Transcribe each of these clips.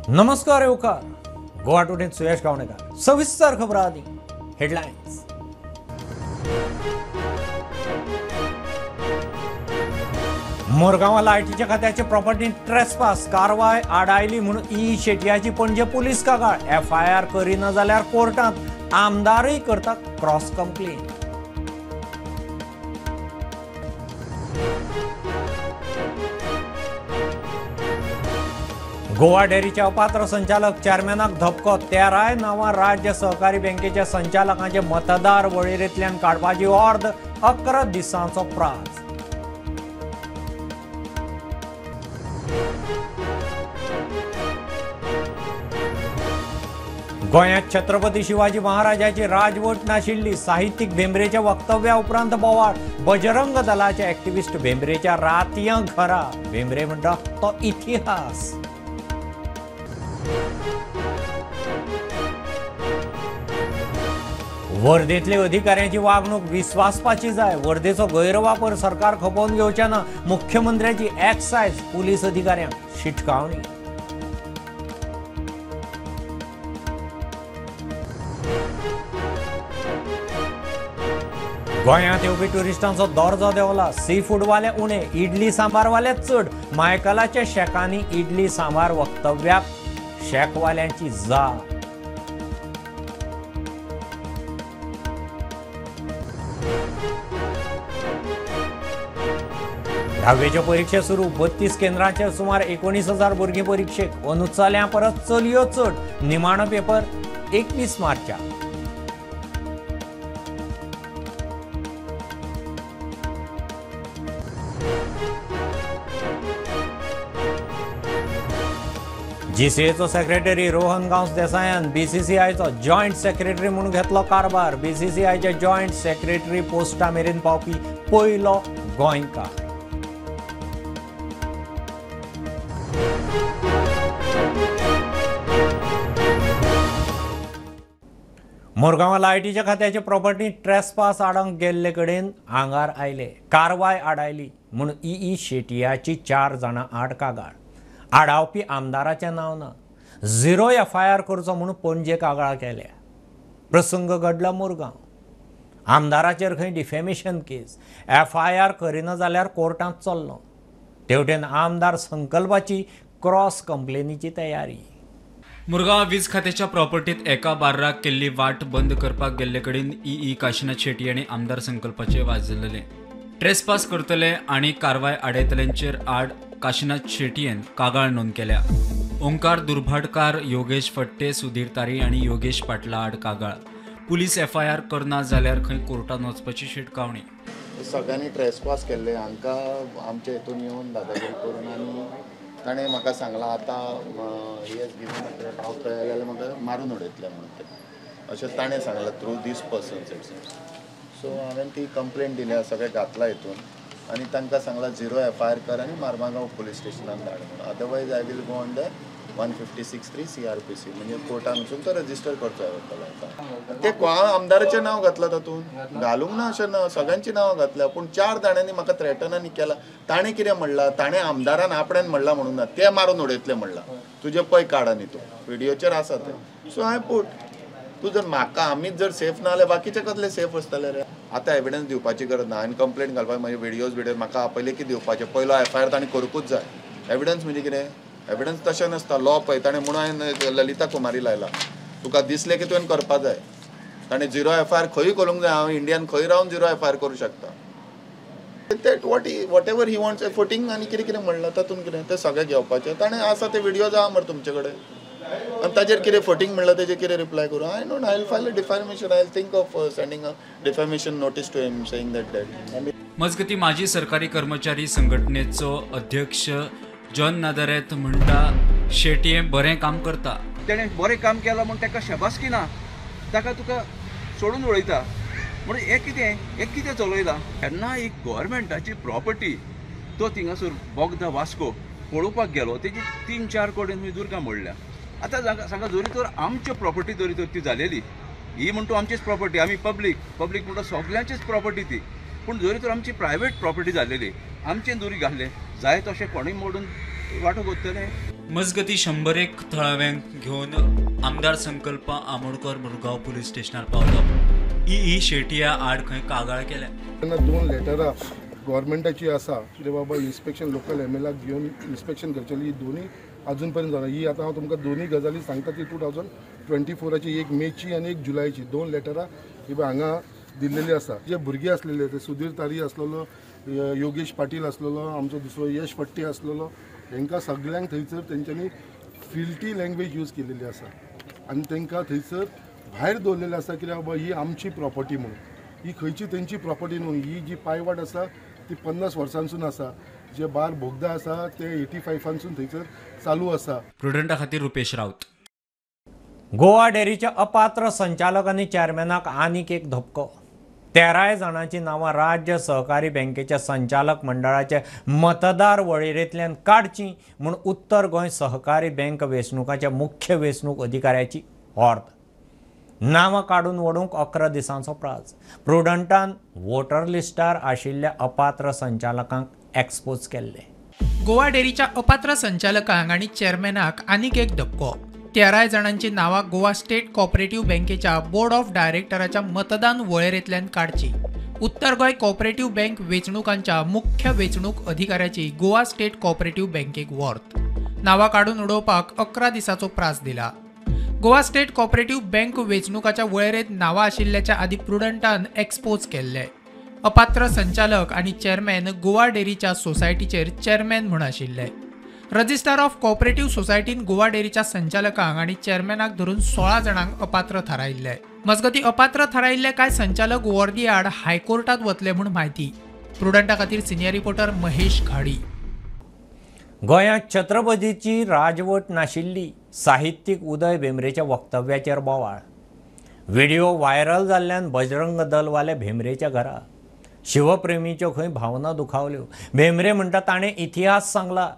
नमस्कार येवकार गोवा टुडेंत सुयश गावणेकार सविस्तर खबर आदी हेडलाइन्स। मोरगांव लायटीच्या खात्याचे प्रॉपर्टी ट्रेसपास कारवाय आडायली म्हणून ई शेटयाची पणजे पुलीस कागाळ FIR करिना जाल्यार कोर्टात आमदारय करता क्रॉस कंप्लेन। गोवा डेअरीच्या अपात्र संचालक चेअरमॅनाक धपको 13 नवा राज्य सहकारी बँकेच्या संचालकांचे मतदार वळेरेंतल्यान काडपाची ऑर्द 11 दिसांचो प्राझ। गोंयांत छत्रपती शिवाजी महाराजांची राजवट नाशिल्ली साहित्यीक भेंब्रेच्या वक्तव्या उपरांत बोवाळ। बजरंग दलाचे एक्टिव्हिस्ट भेंब्रेच्या रातयां घरा भेंब्रे म्हणटा तो इतिहास। वर्धेतले अधिकाऱ्यांची वागणूक विश्वासपाची जाय। वर्धेचो गैरवापर सरकार खपोवन घेवचे ना मुख्यमंत्र्याची एक्सायज पुलीस अधिकाऱ्यांक शिटकावणी। गोंयांत येवपी ट्युरिस्टांचो दर्जो देंवला। सी फूडवाले उणे इडली सांबारवाले चड। मायकलाच्या शेकांनी इडली सांबार वक्तव्याक शेकवाल्यांची जाप। धावेचे परीक्षे सुरू 32 केंद्रांचेर सुमार 19,000 भुरगीं परीक्षेक। अनुचल्या परस चलयो चड। निमाणो पेपर 21 मार्चाक। GCAचो सेक्रेटरी रोहन गांवस देसायान BCCIचो जॉयंट सेक्रेटरी म्हणून घेतलो कारभार। BCCIच्या जॉयंट सेक्रेटरी पोस्टा मेरेन पावपी पयलो गोंयकार। मोरगांव लायटीच्या खात्याचे प्रॉपर्टी ट्रेसपास आडंक गेल्ले कडेन आंगार आयले। कारवाय आडायली म्हणून ई शेटयाची 4 जाणां आड कागाळ। आडावपी आमदाराचें नांव ना। 0 FIR करचो म्हणून पणजे कागाळ केल्या। प्रसंग घडला मोरगांव। आमदाराचेर खंय डिफेमेशन केस FIR करिना जाल्यार कोर्टांत चल्लो। तेवटेन आमदार संकल्पाची क्रॉस कंप्लेनीची तयारी। मुरगांव वीज खात्याच्या प्रॉपर्टीत एका बार्राक केल्ली वाट बंद करपाक गेल्ले कडेन ई काशीनाथ शेट्टी हांणी आमदार संकल्पाचे वाजयलेले। ट्रेसपास करतले आनी कारवाय आडयतल्यांचेर आड काशीनाथ शेट्टीन कागाळ नोंद केल्या। ओंकार दुर्भाटकार, योगेश फट्टे, सुधीर तारी आनी योगेश पाटला आड कागाळ। पुलीस FIR करना जाल्यार खंय कोर्टान वचपाची शिटकावणी। सगळ्यांनी ट्रेसपास केल्ले हांकां आमचे हितून येवन दादागिरी करून आनी ताणें म्हाका सांगलां आतां ही एज गिवन हांव थंय आयलें जाल्यार म्हाका मारून उडयतले म्हणून ते अशें ताणें सांगलां through these persons it's. So हांवें ती कंप्लेंट दिल्या सगळें घातला हितून आनी तांकां सांगलां 0 FIR कर आनी मारमागांव पुलीस स्टेशनान धाड म्हणून। Otherwise I will go on the 156(3) CRPC म्हणजे कोर्टान वचून तो रजिस्टर करचो पडटलो। ते आमदाराचें नांव घातलां तातूंत घालूंक ना अशें ना, सगळ्यांचीं नांवां घातल्या पूण 4 जाणांनी म्हाका थ्रेटनांनी केला। ताणें कितें म्हणलां, ताणें आमदारान आपणान म्हणलां म्हणून ना, ते मारून उडयतले म्हणलां। तुजे पळय काड आनी तूं व्हिडियोचेर आसा ते। सो हांवें पूट तूं जर म्हाका आमीच जर सेफ ना जाल्यार बाकीचे कसले सेफ आसतले रे। आतां एविडन्स दिवपाची गरज ना। हांवें कंप्लेंट घालपाक म्हजे व्हिडियोज म्हाका आपयले की दिवपाचे पयलो FIR ताणें करूंकूच जाय। एविडन्स म्हणजे कितें, एविडन्स तशें नासता। लॉ पळय ताणें म्हणून हांवें ललिता कुमारी लायला, तुका दिसलें की तुवें करपा जाय। ताणें 0 FIR खंय करूंक जाय। हांव इंडियान खंय रावन 0 FIR करूं शकता। ते वॉट एवर ही वॉन्ट्स फुटींग आनी कितें कितें म्हणलां तातूंत कितें तें सगळें घेवपाचें। ताणें आसा ते व्हिडियोज आहा मरे तुमचे कडेन आनी ताजेर कितें फुटींग म्हणलां तेजेर कितें रिप्लाय करूं। I know I will file a defamation. I will think of sending a defamation notice to him saying that मजगती माजी सरकारी कर्मचारी संघटनेचो अध्यक्ष जॉन नादारेत म्हणटा शेट्टी बरें काम करता। तेणें बरें काम केलां म्हूण ताका शबासकी ना, ताका तुका सोडून उडयता म्हणून हें कितें चलयलां। केन्ना एक गव्हर्मेंटाची प्रॉपर्टी तो थिंगासर बोगदा वास्को पळोवपाक गेलो, तेजी 3-4 कोटी तुमी दुर्गा मोडल्या। आतां सांगा जरी तर आमची प्रॉपर्टी जरी तर ती जालेली, ही म्हणटा आमचीच प्रॉपर्टी, आमी पब्लीक म्हणटा सगळ्यांचीच प्रॉपर्टी ती, पूण जरी तर आमची प्रायवेट प्रॉपर्टी जालेली, आमचें दुरी घाल्ले जाय तशें कोणूय मोडून वांटो घेतले। मजगती 101 थळाव्यांक घेऊन आमदार संकल्प आमोणकर मुरगांव पुलीस स्टेशनार पावलो. ई शेटया आड खंय कागाळ केल्या. तेन्ना 2 लेटरां गव्हर्मेंटाची आसा कितें बाबा इन्स्पेक्शन लोकल MLAक घेवन इन्स्पेक्शन करचेली. ही दोनूय अजून पर्यंत जावना. ही आतां हांव तुमकां दोनूय गजाली सांगता ती 2024ची, एक मेची आनी एक जुलायची 2 लेटरां ही हांगा दिल्लेली आसा. जे भुरगे आसलेले ते सुधीर तारी आसलेलो, योगेश पाटील आसलेलो, आमचो दुसरो यश फट्टे आसलेलो, तांकां सगळ्यांक थंयसर तेंच्यांनी फिल्टी लँग्वेज यूज केलेली आसा आनी तांकां थंयसर भायर दवरलेलें आसा कित्याक बाबा ही आमची प्रॉपर्टी म्हणून. ही खंयची तेंची प्रॉपर्टी न्हू. ही जी पायवाट आसा ती 50 वर्सांसून आसा. जे बार बोगदा आसा ते 85 थंयसर चालू आसा. प्रुडंटा खातीर रुपेश राऊत. गोवा डेअरीच्या अपात्र संचालक आणि चेअरमॅनाक आनीक एक धपको. 13 जाणांची नांवां राज्य सहकारी बँकेच्या संचालक मंडळाचे मतदार वळेरेंतल्यान काडची म्हूण उत्तर गोंय सहकारी बँक वेंचणुकाच्या मुख्य वेंचणूक अधिकाऱ्याची ऑर्द. नांवां काडून वडूंक 11 दिसांचो प्राझ. प्रुडंटान वोटर लिस्टार आशिल्ल्या अपात्र संचालकांक एक्सपोज केल्ले. गोवा डेअरीच्या अपात्र संचालकांक आणि चेअरमॅनाक आनीक एक धपको. 13 जाणांची नावां गोवा स्टेट कोऑपरेटिव्ह बँकेच्या बोर्ड ऑफ डायरेक्टराच्या मतदान वळेरेंतल्यान काडची. उत्तर गोंय कोऑपरेटिव्ह बँक वेंचणुकांच्या मुख्य वेंचणूक अधिकाऱ्याची गोवा स्टेट कोऑपरेटिव्ह बँकेक वर्त. नावां काडून उडोवपाक 11 दिसांचो प्राझ दिला. गोवा स्टेट कोऑपरेटिव्ह बँक वेंचणुकाच्या वळेरेंत नावां आशिल्ल्याच्या आदी प्रुडंटान एक्सपोज केल्ले. अपात्र संचालक आणि चेअरमॅन गोवा डेअरीच्या सोसायटीचेर चेअरमॅन म्हूण आशिल्ले. रजिस्ट्रार ऑफ कोऑपरेटिव्ह सोसायटीन गोवा डेअरीच्या संचालकांक आणि चेअरमॅनाक धरून 16 जाणांक अपात्र थारायिल्ले. मजगती अपात्र थारायिल्ले कांय संचालक वर्दी आड हायकोर्टात वतले म्हूण म्हायती. प्रुडंटा खातीर सिनियर रिपोर्टर महेश घाडी. गोंयांत छत्रपतीची राजवट नाशिल्ली. साहित्यीक उदय भेंब्रेच्या वक्तव्याचेर बोवाळ. व्हिडिओ व्हायरल जाल्ल्यान बजरंग दलवाले भेंब्रेच्या घरा. शिवप्रेमीच्यो खंय भावना दुखावल्यो. भेंब्रे म्हणटा ताणें इतिहास सांगला.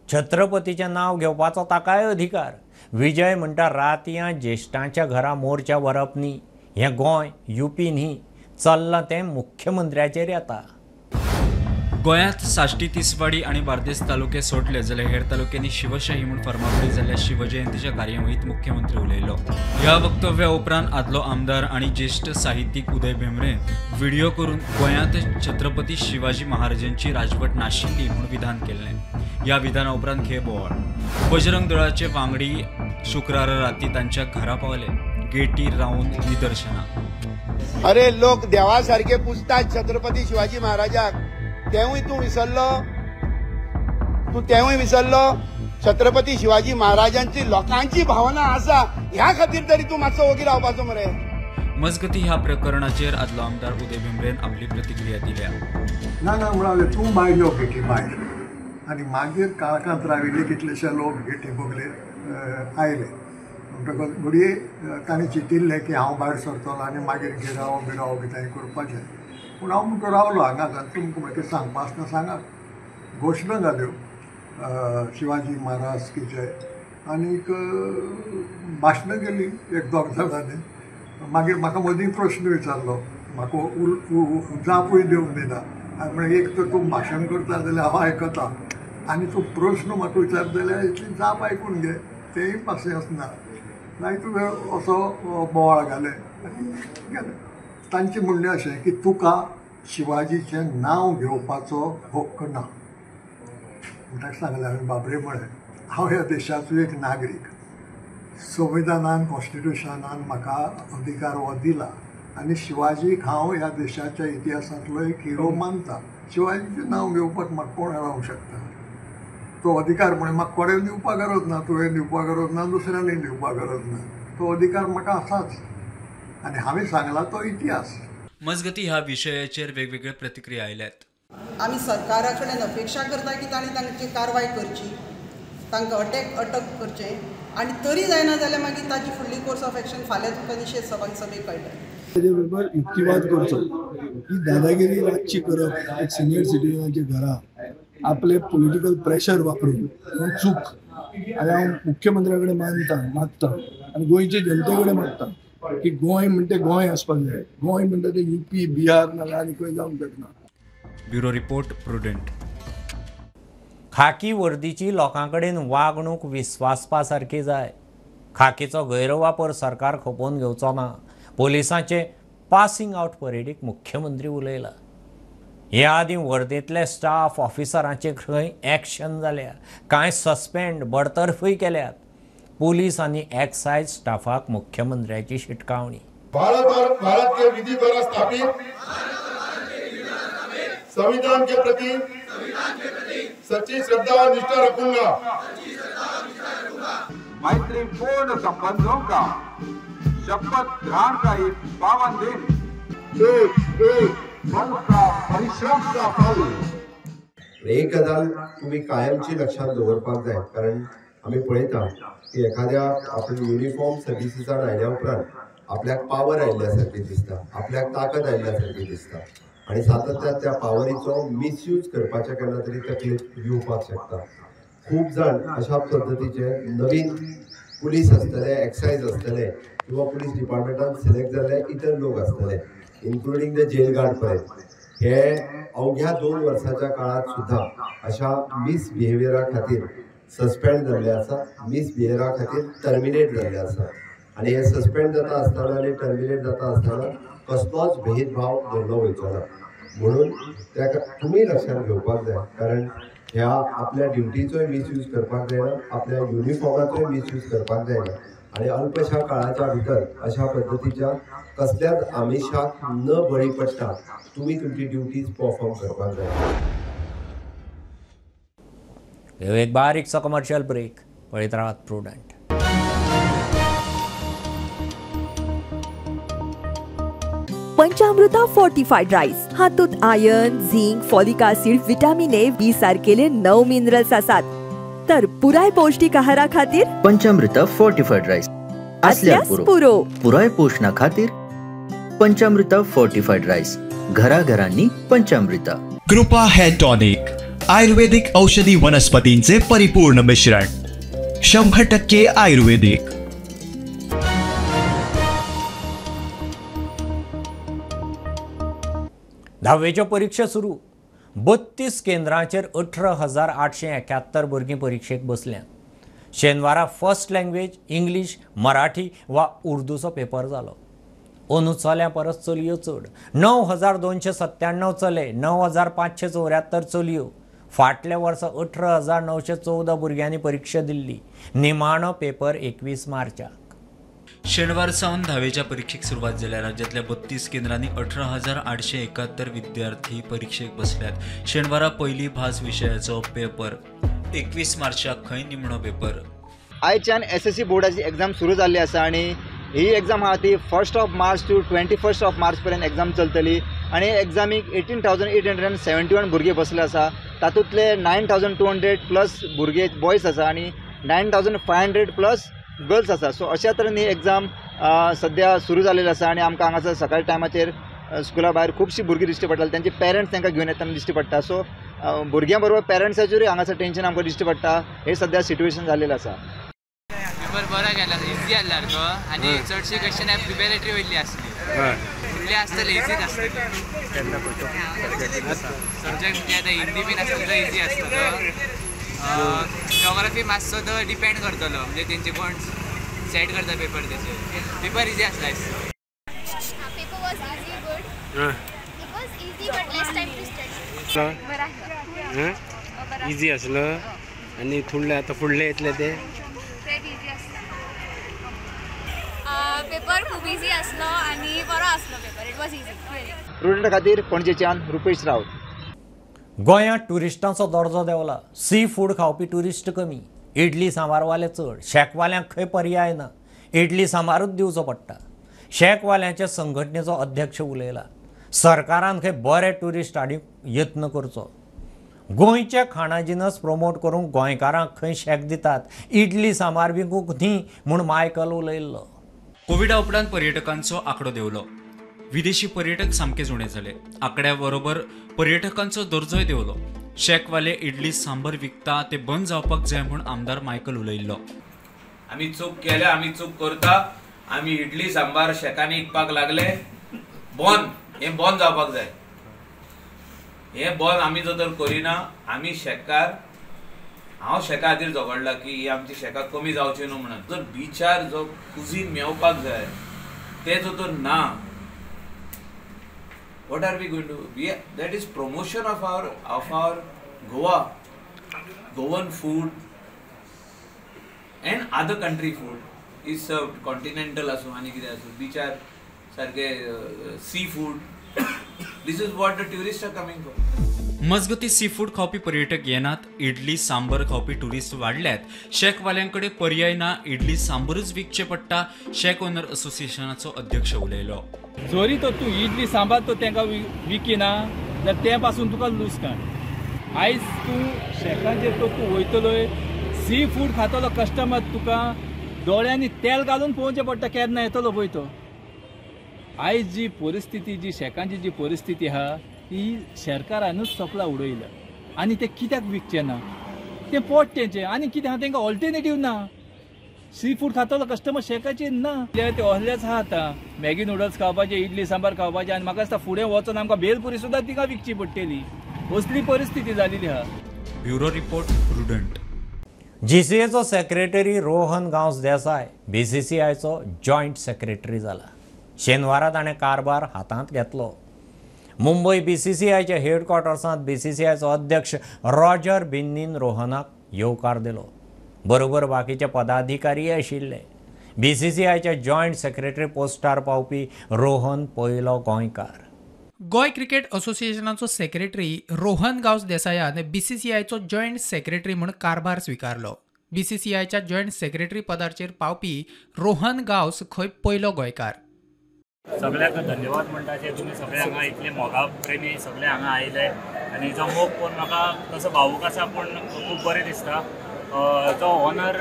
छत्रपतीचें नांव घेवपाचो ताकाय अधिकार. विजय म्हणटा रातयां ज्येश्ठांच्या घरा मोर्चा व्हरप न्ही. हें गोंय UP न्ही. चल्लां तें मुख्यमंत्र्याचेर येता. गोंयांत साश्टी तिसवाडी आणि बार्देस तालुके सोडले जाल्यार हेर तालुक्यांनी शिवशाही म्हूण फर्मागुडी जाल्ल्या शिवजयंतीच्या कार्यावळींत मुख्यमंत्री उलयलो. ह्या वक्तव्या उपरांत आदलो आमदार आणि ज्येष्ठ साहित्यीक उदय भेंब्रे व्हिडिओ करून गोंयांत छत्रपती शिवाजी महाराजांची राजवट नाशिल्ली म्हूण विधान केल्लें. ह्या विधाना उपरांत हे बोवाळ. बजरंग दळाचे वांगडी शुक्रार राती तांच्या घरा पावले. गेटीर रावन निदर्शनां. अरे लोक देवा सारखे पुजतात छत्रपती शिवाजी महाराजाक. तेवूय तूं विसरलो. छत्रपती शिवाजी महाराजांची लोकांची भावना आसा ह्या खातीर तरी तूं मातसो वगी रावपाचो मरे. मजगती ह्या प्रकरणाचेर आदलो आमदार उदय भेंब्रेन आपली प्रतिक्रिया दिल्या. ना म्हणाले तूं बायलो गेटी भायर आनी मागीर काळखांत राविल्ले कितलेशे लोक गेटी बगले आयले. म्हणटकच घडये ताणें चिंतिल्लें की हांव भायर सरतलो आनी मागीर गिरावो बिरावो कितेंय करपाचें. पूण हांव म्हणटो रावलो हांगाच आनी तुमकां म्हाका सांगपा आसतना सांगात. घोशणा जाल्यो शिवाजी महाराजकीचे आनीक भाशणां केलीं 1-2 जाणांनी. मागीर म्हाका मदीं प्रश्न विचारलो. म्हाका जापूय दिवंक दिना. आनी म्हळ्यार एक तर तूं भाशण करता जाल्यार हांव आयकतां आनी तूं प्रश्न म्हाका विचारता जाल्यार इतली जाप आयकून घे. तेंय पासियेंस ना. जायतो वेळ असो बोवाळ घाले आनी गेले. तांचें म्हणणें अशें की तुका शिवाजीचें नांव घेवपाचो हक्क ना. ताका सांगलें हांवें बाबरे म्हळें हांव ह्या देशाचो एक नागरीक. संविधानान कॉन्स्टिट्युशनान म्हाका अधिकार हो दिला आनी शिवाजीक हांव ह्या देशाच्या इतिहासांतलो एक हिरो मानता. शिवाजीचें नांव घेवपाक म्हाका कोण रावंक शकता. तो अधिकार म्हण म्हाका कोणें दिवपाक गरज ना. तुवें दिवपाक गरज ना. दुसऱ्यांनी दिवपाक गरज ना. तो अधिकार म्हाका आसाच आनी हांवें सांगला तो इतिहास. मजगती ह्या विशयाचेर वेगवेगळ्यो प्रतिक्रिया आयल्यात. आमी सरकारा कडेन अपेक्षा करता की तांणी तांची कारवाय करची. तांकां अटक करचें आनी तरी जायना जाल्यार मागीर ताची फुडली कोर्स ऑफ एक्शन फाल्यां तुमकां निशेध सभेक कळटा. तेजे बरोबर युक्तिवाद करचो. ही दादागिरी रातची करप एक सिनियर सिटीजनाच्या घरा आपले पॉलिटिकल प्रेशर वापरून ही चूक. आनी हांव मुख्यमंत्र्या कडेन मागता आनी गोंयचे जनते कडेन मागता की गोंय म्हणटा गोंय आसपाक जाय. गोंय म्हणटा ते UP बिहार नाल्यार आनी खंय जावंक शकना. Bureau report prudent. खाकी वर्दीची लोकांकडेन वागणूक विस्वासपा सारकी जाय. खाकीचो गैरवापर सरकार खपोवन घेवचो ना. पोलिसांचे पासिंग आउट परेडीक मुख्यमंत्री उलयला. ह्या आदीं वर्देंतले स्टाफ ऑफिसरांचे खंय एक्शन जाल्या, कांय सस्पेंड बडतर्फय केल्यात. पोलीस आनी एक्सायज स्टाफाक मुख्यमंत्र्याची शिटकावणी. भारत के विधि द्वारा स्थापित संविधान के प्रति सच्ची श्रद्धा और निष्ठा रखूंगा. मैत्रीपूर्ण संबंधों का शपथ ग्रहण का एक पावन दिन. परिश्रम का फल. एक गजाल तुम्ही कायमची लक्षात दवरपाक जाय, कारण आम्ही पळयता की एखाद्या आपण युनिफॉर्म सर्विसीसान आयल्या उपरांत आपल्याक पावर आयिल्ल्या सारकी दिसता, आपल्याक ताकद आयिल्ल्या सारकी दिसता आणि सातत्यान त्या पावरीचो मिसयूज करपाच्या केन्ना तरी तकलेक येवपाक शकता. खूब जाण अशा पद्दतीचे नवीन पुलीस आसतले, एक्सायज आसतले किंवा पुलीस डिपार्टमेंटान सिलेक्ट जाल्ले इतर लोक आसतले, इन्क्लुडींग द जेल गार्ड पर्यंत, हे अवघ्या 2 वर्साच्या काळात सुद्धा अशा मिसबिहेवियरा खातीर सस्पेंड जाल्ले आसा, मिसबिहेवियरा खातीर टर्मिनेट जाल्ले आसा. आणि हे सस्पेंड जाता आसतना आनी टर्मिनेट जाता आसतना कसलोच भेदभाव दवरलो वयचो ना. म्हणून त्या तुमी लक्षात घेवपाक जाय, कारण ह्या आपल्या ड्युटीचोय मिसयूज करपाक जायना, आपल्या युनिफॉर्माचोय मिसयूज करपाक जायना आणि अल्पशा काळाच्या भितर अशा पद्दतीच्या कसल्याच आमिशाक न बळी पडटा तुम्ही तुमची ड्युटीज परफॉर्म करपाक जाय. एक बारीकसो कमर्शियल ब्रेक. पळयत रावात प्रुडंट. पंचामृता फोर्टिफाईड राईस हातूंत iron, zinc, folic acid, vitamin A, B सारकेले 9 मिनरल्स आसात. तर पुराय पौष्टिक आहारा खातीर पंचामृता फोर्टिफाईड राईस असल्यास पुरो. पुराय पोषणा खातीर पंचामृता फोर्टिफाईड राईस. घराघरांनी पंचामृता. कृपा हेअर टॉनिक आयुर्वेदिक औषधी वनस्पतींचे परिपूर्ण मिश्रण, 100% आयुर्वेदिक. धावेच्यो परीक्षा सुरू. 32 केंद्रांचेर 18,871 भुरगीं परीक्षेक बसल्यात. शेनवारा फर्स्ट लँग्वेज इंग्लीश, मराठी वा उर्दूचो पेपर जालो. अंदू चल्यां परस चलयो चड. 9,297 चले, 9,574 चलयो. फाटल्या वर्सा 18,914 भुरग्यांनी परीक्षा दिल्ली. निमाणो पेपर 21 मार्चाक. शेनवार सावन 10वेच्या परीक्षेक सुरुवात जाल्या. राज्यातल्या 32 केंद्रांनी 18,871 विद्यार्थी परीक्षेक बसल्यात. शेनवारा पयली भास विशयाचो पेपर 21 मार्चाक खंय निमणो पेपर. आयच्यान SSC बोर्डाची एग्जाम सुरू जाल्ली आसा आणि ही एग्जाम आहा ती 1 मार्च टू 21 मार्च पर्यंत एग्जाम चलतली. आणि एग्जामीक 18,871 भुरगे बसले आसा. तातूंतले 9,200 प्लस भुरगे बॉयज आसा आणि 9,500 प्लस गर्ल्स आसा. सो अशा तरेन ही एग्जाम सध्या सुरू जाल्ली आसा. आणि आमकां हांगासर सकाळी टायमाचेर स्कुला भायर खुबशीं भुरगीं दिश्टी पडटात. त्यांचे पेरंट्स तांकां घेवन येतना दिश्टी पडटा. सो भुरग्यां बरोबर पेरंट्साचेरूय हांगासर टेन्शन आमकां दिश्टी पडटा. हे सध्या सिट्युएशन जाल्लेलें आसा. पेपर बरो गेला, इजी आसला तो. आणि चडशी क्वेश्चन प्रिपेरेटरी वयली आसली. फुडली आसतली इजीच आसतली. सब्जेक्ट म्हणजे आतां हिंदी बीन आसतलो इजी आसतलो. जॉग्राफी मातसो तो डिपेंड करतलो, म्हणजे तेंचे कोण सेट करता पेपर तेचे. पेपर इजी आसला. Paper was easy good. It was easy but less time to study. Easy आसलो आणि फुडले आता फुडले येतले ते इजी आसलो. पेपर खूप इजी आसलो आणि बरो आसलो पेपर. It was easy. स्टुडंटा खातीर पणजेच्यान रुपेश रावत. गोंयांत टुरिस्टांचो दर्जो देंवला. सी फूड खावपी टुरिस्ट कमी, इडली सांबारवाले चड. शेकवाल्यांक खंय पर्याय ना, इडली सांबारूच दिवचो पडटा. शेकवाल्यांच्या संघटनेचो अध्यक्ष उलयला. सरकारान खंय बरे टुरिस्ट हाडूंक यत्न करचो. गोंयचे खाणा जिनस प्रमोट करूंक गोंयकारांक खंय शेक दितात, इडली सांबार विकूंक न्ही म्हूण मायकल उलयल्लो. कोविडा उपरांत पर्यटकांचो आंकडो देंवलो. विदेशी पर्यटक सामकेच उणे जाले. आंकड्या बरोबर पर्यटकांचो दर्जोय देंवलो. शेकवाले इडली सांबर विकता ते बंद जावपाक जाय म्हूण आमदार मायकल उलयल्लो. आमी चूक केल्या, आमी चूक करता. आमी इडली सांबार शेकांनी विकपाक लागले. हे बंद जावपाक जाय. हे बंद आमी जर करिना, आमी शेतकार हांव शेका खातीर झगडला की ही आमची शेकां कमी जावची न्हू म्हणून. जर बिचार जो कुझीन मेवपाक जाय तेचो तर ना. What are we going to do? That is promotion of our Goa, Goan food and other country food is served. Continental असो आणि कितें असो बिचार सारखे sea food. This is what the tourists are coming for. मजगती sea food खावपी पर्यटक येनात. इडली सांबर खावपी टुरिस्ट वाडल्यात. शेकवाल्यांकडे पर्याय ना. इडली सांबरच विकचे पडटा. शेक ओनर असोसिएशनाचो अध्यक्ष उलयलो. जरी तो तूं इडली सांबार तो तांकां विकिना जाल्यार ते पासून तुका लुकसाण. आयज तूं शेकांचेर तो तूं वयतलोय सी फूड खातलो कस्टमर तुका दोळ्यांनी तेल घालून पळोवचें पडटा केन्ना येतलो पळय तो. आयज जी परिस्थिती जी शेकांची जी परिस्थिती आहा ती सरकारानूच सपला उडयला आनी ते कित्याक विकचे ना. ते पोट तेंचे आनी कितें आहा तांकां ऑल्टरनेटीव ना. सी फूड खातलो कस्टमर शेकाचे ना. ते असलेच आहा आतां मॅगी नूडल्स खावपाचे इडली सांबार खावपाचे आनी म्हाका दिसता फुडें वचून आमकां भेलपुरी सुद्दां तिका विकची पडटली. असली परिस्थिती जालेली आहा. Bureau report Prudent. जीसीएचो सेक्रेटरी रोहन गांवस देसाय बीसीसीआयचो जॉयंट सेक्रेटरी जाला. शेनवारा ताणें कारभार हातांत घेतलो. मुंबय बीसीसीआयच्या हेडक्वॉर्टर्सांत बीसीसीआयचो अध्यक्ष रॉजर बिन्नीन रोहनाक येवकार दिलो. बरोबर बाकीचे पदाधिकारीय आशिल्ले. बीसीसीआयच्या जॉयंट सेक्रेटरी पोस्टार पावपी रोहन पयलो गोंयकार. गोय क्रिकेट असोसिएशनाचो सेक्रेटरी रोहन गांवस देसायान बीसीसीआयचो जॉयंट सेक्रेटरी म्हूण कारभार स्विकारलो. बीसीसीआयच्या जॉयंट सेक्रेटरी पदाचेर पावपी रोहन गांवस खंय पयलो गोंयकार. सगळ्यांक धन्यवाद म्हणटा जे तुमी सगळे हांगा इतले मोगा प्रेमी सगळे हांगा आयले आनी जो मोग पळोवन म्हाका तसो भावूक आसा पूण खूब बरें दिसता. जो honour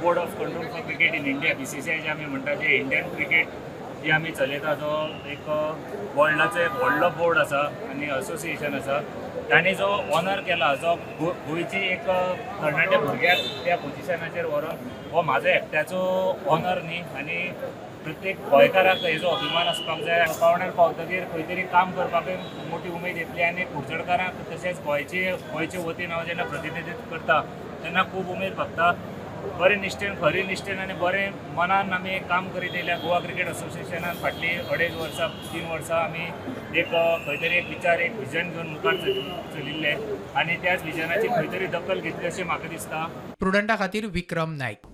board of control for cricket in India BCCI जे आमी म्हणटा जे इंडियन क्रिकेट जी आमी चलयता जो एक वर्ल्डाचो एक व्हडलो बोर्ड आसा आनी असोसिएशन आसा तांणी जो ऑनर केला जो गोंयची एक तरणाट्या भुरग्याक त्या पोजिशनाचेर व्हरून हो म्हाजो एकट्याचो ऑनर न्ही आनी प्रत्येक गोंयकाराक हेजो अभिमान आसपाक जाय. पावण्यार पावतकीर खंय तरी काम करपाकूय मोठी उमेद येतली आनी कुडचडकारांक तशेंच गोंयचे वतीन हांव जेन्ना प्रतिनिधित्व करता तेन्ना खूब उमेद भोगता. बरे निश्ठेन खरी निश्ठेन आनी बरें मनान आमी काम करीत येयल्या. गोवा क्रिकेट असोसिएशनान फाटली 2.5 वर्सां 3 वर्सां आमी एक खंय तरी एक विचार एक विजन घेवन मुखार चलिल्ले आनी त्याच विजनाची खंय तरी दखल घेतली अशें म्हाका दिसता. प्रुडंटा खातीर विक्रम नायक.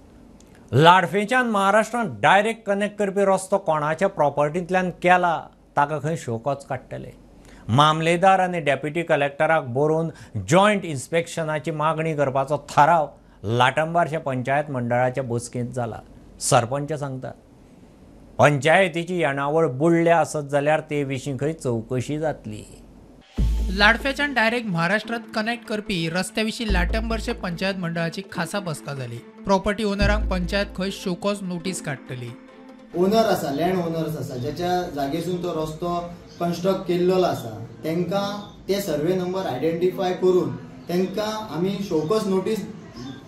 लाडफेच्यान महाराष्ट्रांत डायरेक्ट कनेक्ट करपी रस्तो कोणाच्या प्रॉपर्टींतल्यान केला ताका खंय शोकच काडटले. मामलेदार आनी डेप्युटी कलेक्टराक बरोवन जॉयंट इन्स्पेक्शनाची मागणी करपाचो थाराव लाटंबारच्या पंचायत मंडळाच्या बसकेंत जाला. सरपंच सांगतात पंचायतीची येणावळ बुडल्या आसत जाल्यार ते विशीं खंय चवकशी जातली. लाडफेच्यान डायरेक्ट महाराष्ट्रात कनेक्ट करपी रस्त्या विशीं लाटंबरचे पंचायत मंडळाची खासा बसका जाली. प्रॉपर्टी ओनरांक पंचायत खंय शोकॉज नोटीस काडटली. ओनर आसा लँड ओनर्स आसा ज्याच्या जागेसून तो रस्तो कन्स्ट्रक्ट केल्लो आसा तांकां ते सर्वे नंबर आयडेंटिफाय करून तांकां आमी शोकॉज नोटीस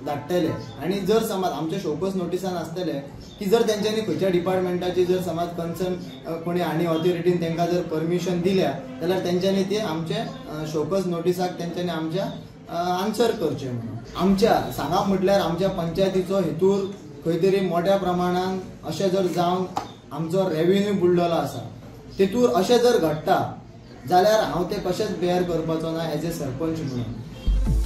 धाडटले. आनी जर समज आमच्या शोकॉज नोटिसान आसतले की जर तेंच्यांनी खंयच्या डिपार्टमेंटाची जर समज कन्सर्न कोणी आनी ऑथॉरिटीन तांकां जर परमिशन दिल्या जाल्यार तेंच्यांनी ते आमचे शोकॉज नोटिसाक तेंच्यांनी आमच्या आन्सर करचें म्हणून. आमच्या सांगप म्हटल्यार आमच्या पंचायतीचो हेतूर खंय तरी मोठ्या प्रमाणान अशें जर जावन आमचो रेव्हेन्यू बुडलेलो आसा तेतूर अशें जर घडटा जाल्यार हांव ते कशेंच बेअर करपाचो ना एज ए सरपंच म्हणून.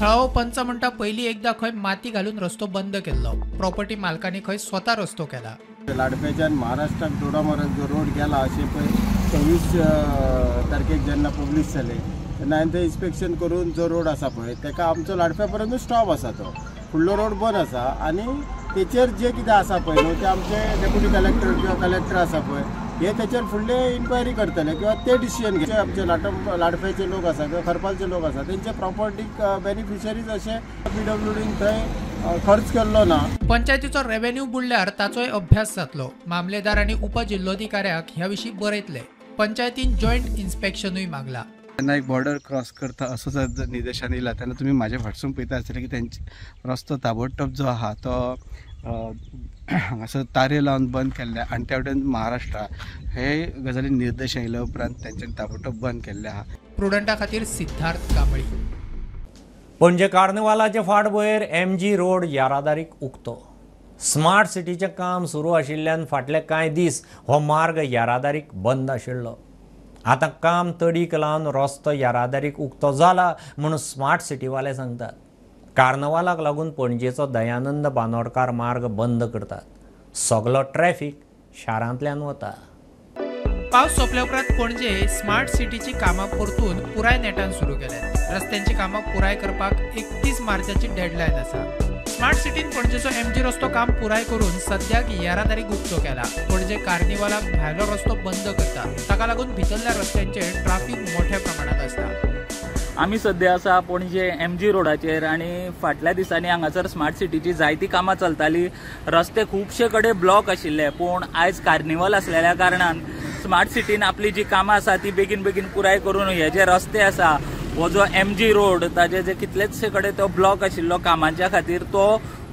थळावो पंच म्हणटा पयलीं एकदां खंय माती घालून रस्तो बंद केल्लो. प्रॉपर्टी मालकांनी खंय स्वता रस्तो केला. लाडफेच्यान महाराष्ट्राक दोडामार्ग जो रोड गेला अशें पळय 26 तारखेक जेन्ना पब्लीश जाले तेन्ना हांवें तें इन्स्पेक्शन करून जो रोड आसा पळय ताका आमचो लाडफे पर्यंत स्टॉप आसा तो फुडलो रोड बंद आसा आनी तेचेर जे कितें आसा पळय न्हू ते आमचे डेप्युटी कलेक्टर किंवा कलेक्टर आसा पळय हे तेचेर फुडले इन्क्वायरी करतले किंवा ते डिसिजन घेतले. आमचे लाडफेचे लोक आसा किंवा खरपालचे लोक आसा तेंचे प्रॉपर्टीक बेनिफिशरीज अशे PWDन थंय खर्च केल्लो ना. पंचायतीचो रेव्हेन्यू बुडल्यार ताचोय अभ्यास जातलो. मामलेदार आनी उपजिल्लोधिकाऱ्याक ह्या विशीं बरयतले. पंचायतीन जॉयंट इन्स्पेक्शनूय मागला. जेन्ना एक बॉर्डर क्रॉस करता असो जर निर्देशान येयला तेन्ना तुमी म्हाजे फाटसून पळयता आसतले की तेंचे रस्तो ताबडतोब जो आहा तो हांगासर तारे लावन बंद केल्ले आनी त्या वटेन महाराष्ट्रा हे गजाली निर्देश आयल्या उपरांत तेंच्यांनी ताबडतोब बंद केल्ले आहा. प्रुडंटा खातीर सिद्धार्थ कांबळी. पणजे कार्निवालाचे फाटभुंयेर MG रोड येरादारीक उक्तो. स्मार्ट सिटीचें काम सुरू आशिल्ल्यान फाटले कांय दीस हो मार्ग येरादारीक बंद आशिल्लो. आतां काम तडीक लावन रस्तो येरादारीक उक्तो जाला म्हणून स्मार्ट सिटीवाले सांगतात. कार्निवालाक लागून पणजेचो दयानंद बांदोडकार मार्ग बंद करतात. सगळो ट्रॅफिक शारांतल्यान वता. पावस सोंपल्या उपरांत पणजे स्मार्ट सिटीची कामां परतून पुराय नेटान सुरू केल्यात. रस्त्यांची कामां पुराय करपाक 31 मार्चाची डेडलायन आसा. स्मार्ट सिटीन पणजेचो MG रस्तो काम पुराय करून सद्याक येरादारीक उक्तो केला. पणजे कार्निवालाक भायलो रस्तो बंद करता. ताका लागून भितरल्या रस्त्यांचेर ट्रॅफिक मोठ्या प्रमाणात आसता. आमी सध्या आसा पणजे MG रोडाचेर आनी फाटल्या दिसांनी हांगासर स्मार्ट सिटीची जायती कामां चलताली. रस्ते खुबशे कडेन ब्लॉक आशिल्ले, पूण आयज कार्निवल आसलेल्या कारणान स्मार्ट सिटीन आपली जी कामां आसा ती बेगीन बेगीन पुराय करून हे जे रस्ते आसा हो जो MG रोड ताजे जे कितलेचशे कडेन तो ब्लॉक आशिल्लो कामांच्या खातीर तो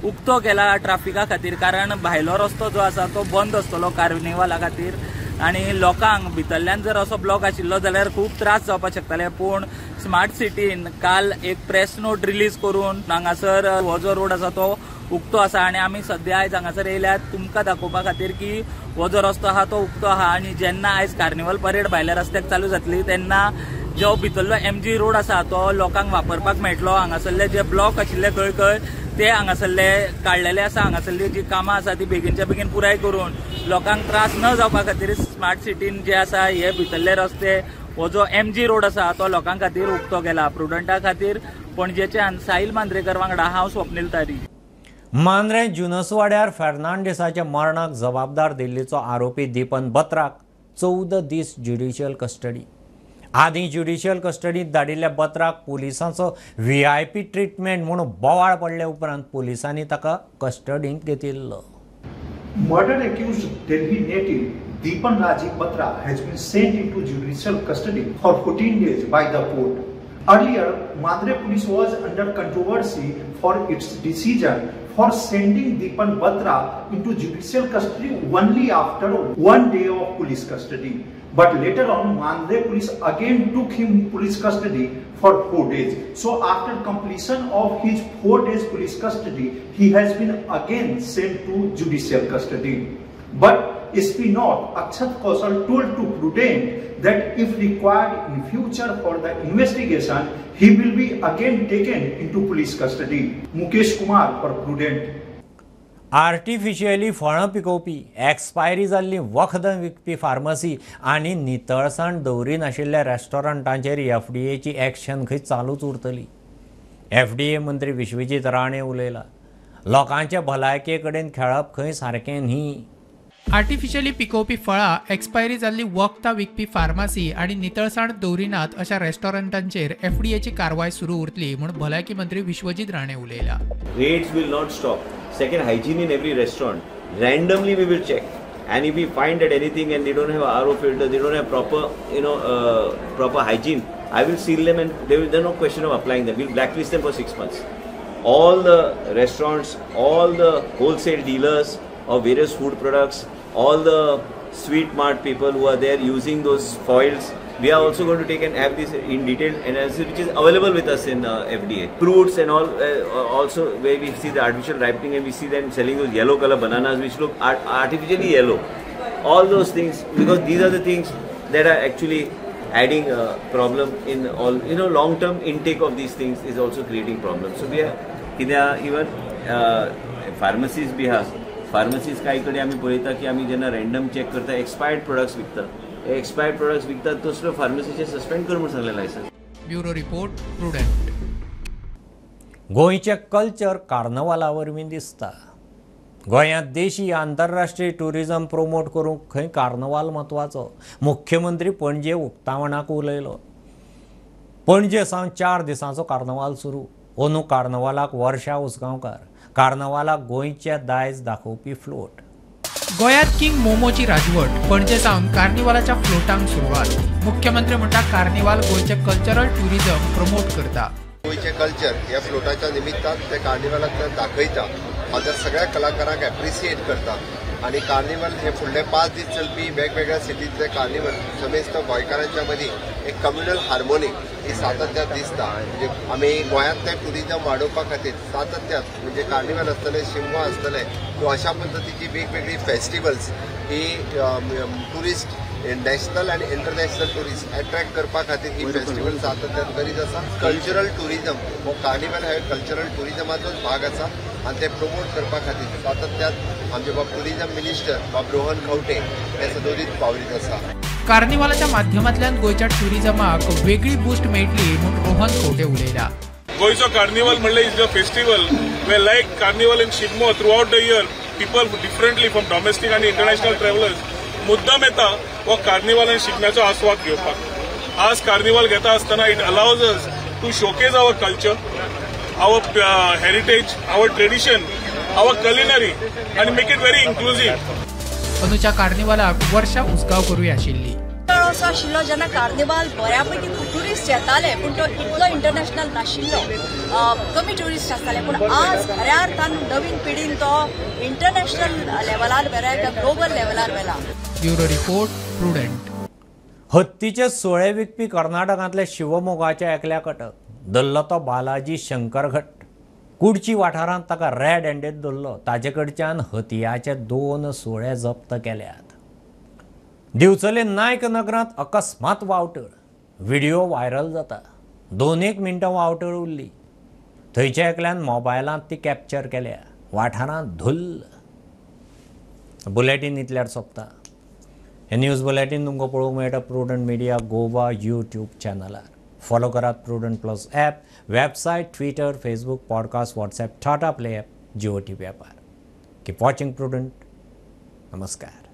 उक्तो केला ट्रॅफिका खातीर. कारण भायलो रस्तो जो आसा तो बंद आसतलो कार्निवला खातीर आनी लोकांक भितरल्यान जर असो ब्लॉक आशिल्लो जाल्यार खूब त्रास जावपाक शकताले. पूण स्मार्ट सिटीन काल एक प्रेस नोट रिलीज करून हांगासर हो जो रोड आसा तो उक्तो आसा आनी आमी सद्या आयज हांगासर येयल्यात तुमकां दाखोवपा खातीर की हो जो रस्तो आहा तो उक्तो आहा. आनी जेन्ना आयज कार्निवल परेड भायल्या रस्त्याक चालू जातली तेन्ना जो भितरलो MG रोड आसा तो लोकांक वापरपाक मेळटलो. हांगासरले जे ब्लॉक आशिल्ले खंय खंय ते हांगासरले काडलेले आसा. हांगासरली जी कामां आसा ती बेगीनच्या बेगीन पुराय करून लोकांक त्रास न जावपा खातीर स्मार्ट सिटीन जे आसा हे भितरले रस्ते हो जो MG रोड आसा तो लोकां खातीर उक्तो केला. प्रुडंटा खातीर पणजेच्यान साहिल मांद्रेकर वांगडा हांव स्वप्नील तारी. मांद्रे जुनसवाड्यार फेर्नांडीसाच्या मरणाक जबाबदार दिल्लीचो आरोपी दीपन बत्राक 14 दीस ज्युडिशियल कस्टडी. आदीं ज्युडिशियल कस्टडीत धाडिल्ल्या बत्राक पुलिसांचो VIP ट्रीटमेंट म्हणून बोवाळ पडले उपरांत पुलिसांनी ताका कस्टडींत घेतिल्लो. Murder accused Delhi native Deepan Rajiv Batra has been sent into judicial custody for 14 days by the court. Earlier, Mandre police was under controversy for its decision for sending Deepan Batra into judicial custody only after 1 day of police custody. But later on, Mandre police again took him police custody for 4 days. So after completion of his 4 days police custody, he has been again sent to judicial custody. But SP North Akshat Kaushal told to Prudent that if required in future for the investigation, he will be again taken into police custody. Mukesh Kumar for Prudent. Artificially फळां पिकोवपी, expiry जाल्ली वखदां विकपी pharmacy आनी नितळसाण दवरी नाशिल्ल्या रेस्टॉरंटांचेर FDAची action खंय चालूच उरतली. FDA मंत्री विश्वजीत राणे उलयला. लोकांचे भलायके कडेन खेळप खंय सारकें न्ही. आर्टिफिशियली पिकोवपी फळां, एक्सपायरी जाल्ली वखदां विकपी फार्मासी आनी नितळसाण दवरिनात अशा रेस्टॉरंटांचेर FDAची कारवाय सुरू उरतली म्हूण भलायकी मंत्री Vishwajeet Rane उलयला. Raids will not stop. Second, hygiene in every restaurant. Randomly we will check, and if we find that anything and they don't have RO filter, they don't have proper, proper hygiene, I will seal them and there's no question of applying them. We'll blacklist them for 6 months. All the restaurants, all the wholesale dealers of various food products, all the sweet mart people who are there using those foils, we are also going to take and have this in detailed analysis which is available with us in FDA. Fruits and all, also where we see the artificial ripening and we see them selling those yellow color bananas which look artificially yellow. All those things, because these are the things that are actually adding a problem in all, long term intake of these things is also creating problems. So we are even pharmacies bhi ha. Pharmacies काही कडे आम्ही पळयता की आम्ही जेन्ना random check करता expired products विकता. Expired products विकतात तो सुद्दां फार्मसीचे सस्पेंड कर म्हणून सांगलेला आसा. Bureau report prudent. गोंयचें कल्चर कार्नवाला वरवीं दिसता. गोंयांत देशी आंतरराष्ट्रीय टुरिजम प्रमोट करूंक खंय कार्नवाल म्हत्वाचो. मुख्यमंत्री पणजे उक्तावणाक उलयलो. पणजे सावन 4 दिसांचो कार्नवाल सुरू. अंदू कार्नवालाक वर्षा उसगांवकार. कार्नवालाक गोंयचें दायज दाखोवपी फ्लोट. गोंयांत किंग मोमोची राजवट. पणजे सावन कार्निवालाच्या फ्लोटांक सुरवात. मुख्यमंत्री म्हणटा कार्निवाल गोंयचे कल्चरल टुरिजम प्रमोट करता. गोंयचे कल्चर ह्या फ्लोटाच्या निमित्तान ते कार्निवालाक दाखयता. हांगा सगळ्या कलाकारांक एप्रिसिएट करता आणि कार्निवल हे फुडले 5 दीस चलपी वेगवेगळ्या सिटींतले कार्निवल समेस्त गोंयकारांच्या मदीं एक कम्युनल हार्मोनी ही सातत्यात दिसता. म्हणजे आमी गोंयांतले टुरिजम वाडोवपा खातीर सातत्यात म्हणजे कार्निवल आसतले, शिमगो आसतले, अशा पद्दतीची वेगवेगळी फेस्टिवल्स ही टुरिस्ट नॅशनल आणि इंटरनॅशनल टुरिस्ट अट्रॅक्ट करपा खातीर ही फेस्टिवल सातत्यात करीत आसा. कल्चरल टुरिजम हो कार्निवल हे कल्चरल टुरिजमाचोच भाग आसा आणि ते प्रमोट करपा खातीर सातत्यात आमचे बाब टुरिजम मिनिस्टर बाब रोहन खंवटे हे सदोदीत वावरीत आसा. कार्निवालाच्या माध्यमांतल्यान गोंयच्या टुरिजमाक वेगळी बूस्ट मेळटली म्हूण रोहन खंवटे उलयला. गोयचो कार्निवल म्हणल्यार is a festival way like carnival in Shigmo through out the year people differently from domestic आणि इंटरनॅशनल ट्रॅव्हलर्स मुद्दाम येता वो कार्निवल आनी शिगम्याचो आस्वाद घेवपाक. आज कार्निवल घेता आसतना it allows us to showcase our culture, our heritage, our tradition, our culinary आनी मेक इट व्हेरी इन्क्लुझिव्ह. अंदूच्या कार्निवालाक वर्षा उसगांव करूय आशिल्ली. काळ असो आशिल्लो जेन्ना कार्निवाल बऱ्यापैकी टुरिस्ट येताले पूण तो इतलो इंटरनॅशनल नाशिल्लो, कमी टुरिस्ट आसताले. पूण आज खऱ्या अर्थान नवीन पिढीन तो इंटरनॅशनल लेवलार व्हेला, ग्लोबल लेवलार व्हेला. Bureau report Prudent. हत्तीचे सोळे विकपी कर्नाटकांतल्या शिवमोगाच्या एकल्याक अटक. धरलो तो बालाजी शंकरघट. कुडची वाठारांत ताका रेड हँडेड धरलो. ताचे कडच्यान हतियाचे 2 सोळे जप्त केल्यात. दिवचले नायक नगरांत अकस्मात वावटळ. व्हिडिओ व्हायरल जाता. 2-1 मिनटां वावटळ उरली. थंयच्या एकल्यान मोबायलांत ती कॅप्चर केल्या. वाठारांत धुल्ल. बुलेटीन इतल्यार सोंपता. हे न्यूज बुलेटीन तुमकां पळोवंक मेळटा प्रुडंट मिडिया गोवा यूट्यूब चॅनलार. फॉलो करात Prudent plus app, website, Twitter, Facebook, podcast, WhatsApp, Tata play app, Jio TV ॲपार. Keep watching Prudent. नमस्कार.